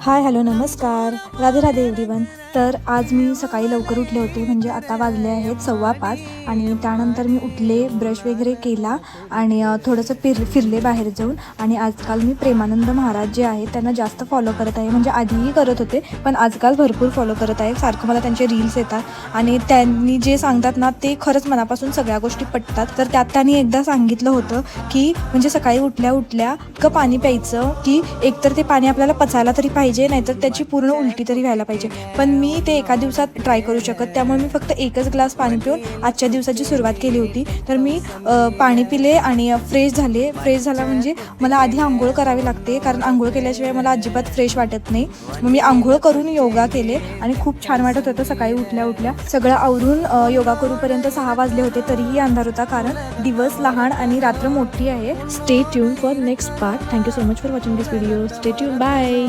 Hi hello नमस्कार, Radhe Radhe everyone. तर आज मी सकाळी लवकर उठले होते, म्हणजे आता वाजले आहेत 5:15 आणि त्यानंतर मी उठले, ब्रश वगैरे केला आणि थोडंसं फिरले बाहेर जाऊन. आणि आजकाल मी प्रेमानंद महाराज जे आहेत त्यांना जास्त फॉलो करत आहे, म्हणजे आधीही करत होते पण आजकाल भरपूर फॉलो करत आहे. सारखं मला त्यांचे रील्स येतात आणि त्यांनी जे सांगतात ना ते खरंच मनापासून सगळ्या गोष्टी पटतात. तर त्यात त्यांनी एकदा सांगितलं होतं की म्हणजे सकाळी उठल्या उठल्या इतकं पाणी प्यायचं की एकतर ते पाणी आपल्याला पचायला तरी पाहिजे, नाहीतर त्याची पूर्ण उलटी तरी व्हायला पाहिजे. पण मी ते एका दिवसात ट्राय करू शकत, त्यामुळे मी फक्त एकच ग्लास पाणी पिऊन आजच्या दिवसाची सुरुवात केली होती. तर मी पाणी पिले आणि फ्रेश झाले. फ्रेश झाला म्हणजे मला आधी आंघोळ करावी लागते, कारण आंघोळ केल्याशिवाय मला अजिबात फ्रेश वाटत नाही. मग मी आंघोळ करून योगा केले आणि खूप छान वाटत होतं. सकाळी उठल्या उठल्या सगळं आवरून योगा करूपर्यंत 6 वाजले होते, तरीही अंधार होता, कारण दिवस लहान आणि रात्र मोठी आहे. Stay tune for next part. Thank you so much for watching this video. Stay tune. Bye.